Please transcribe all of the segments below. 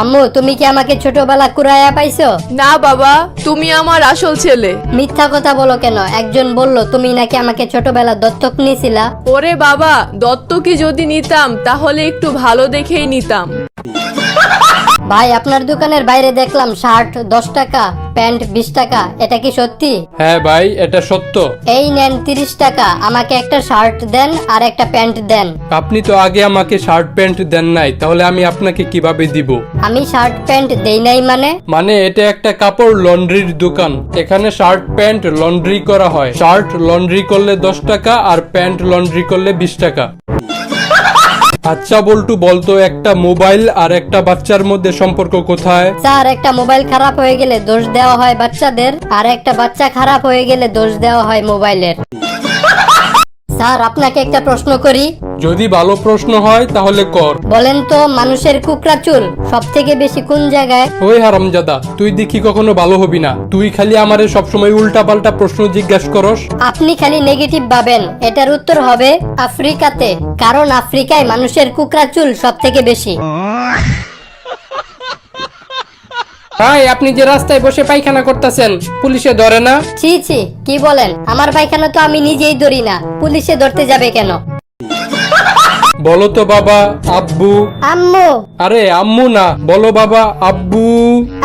আম্মু তুমি কি আমাকে ছোটবেলা কুড়াইয়া পাইছো? না বাবা, তুমি আমার আসল ছেলে। মিথ্যা কথা বলো কেন? একজন বলল তুমি নাকি আমাকে ছোটবেলা দত্তক নিয়েছিলা। ওরে বাবা, দত্তকে যদি নিতাম তাহলে একটু ভালো দেখেই নিতাম। ভাই আপনার দোকানের বাইরে দেখলাম শার্ট 10 টাকা, প্যান্ট 20 টাকা, এটা কি সত্যি? হ্যাঁ ভাই, এটা সত্য। এই নেন 30 টাকা, আমাকে একটা শার্ট দেন আর একটা প্যান্ট দেন। আপনি তো আগে আমাকে শার্ট প্যান্ট দেন নাই, তাহলে আমি আপনাকে কিভাবে দিব? আমি শার্ট প্যান্ট দেই নাই মানে? এটা একটা কাপড় লন্ড্রির দোকান। এখানে শার্ট প্যান্ট লন্ড্রি করা হয়। শার্ট লন্ড্রি করলে 10 টাকা আর প্যান্ট লন্ড্রি করলে 20 টাকা। আচ্ছা বল্টু, বলতো একটা মোবাইল আর একটা বাচ্চার মধ্যে সম্পর্ক কোথায়? স্যার একটা মোবাইল খারাপ হয়ে গেলে দোষ দেওয়া হয় বাচ্চাদের, আর একটা বাচ্চা খারাপ হয়ে গেলে দোষ দেওয়া হয় মোবাইলের। স্যার আপনাকে একটা প্রশ্ন করি। যদি ভালো প্রশ্ন হয় তাহলে কর। বলেন তো মানুষের কুকড়া চুল সব থেকে বেশি কোন জায়গায়? ওই হারামজাদা, তুই দেখি কখনো ভালো হবি না। তুই খালি আমারে সবসময় উল্টা পাল্টা প্রশ্ন জিজ্ঞাসা করস। আপনি খালি নেগেটিভ ভাবেন। এটার উত্তর হবে আফ্রিকাতে, কারণ আফ্রিকায় মানুষের কুকড়া চুল সব থেকে বেশি। ভাই, আপনি যে রাস্তায় বসে পায়খানা করতেছেন, পুলিশে ধরে না? ছি ছি, কি বলেন? আমার পায়খানা তো আমি নিজেই ধরি না, পুলিশে ধরতে যাবে কেন? বলো তো বাবা, আব্বু। আম্মু। আরে আম্মু না, বলো বাবা, আব্বু।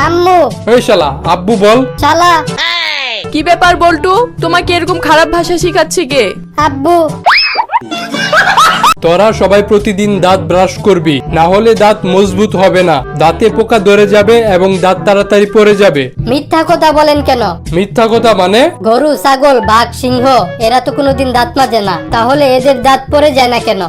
আম্মু। ওই শালা, আব্বু বল। শালা। কি ব্যাপার বল্টু, তোমাকে এরকম খারাপ ভাষা শিখাচ্ছে কে? আব্বু। তোরা সবাই প্রতিদিন দাঁত ব্রাশ করবি, না হলে দাঁত মজবুত হবে না। দাঁতে পোকা ধরে যাবে এবং দাঁত তাড়াতাড়ি পড়ে যাবে। মিথ্যা কথা বলেন কেন? মিথ্যা কথা মানে? গরু, ছাগল, বাঘ, সিংহ এরা তো কোনোদিন দাঁত মাজে না, তাহলে এদের দাঁত পড়ে যায় না কেন?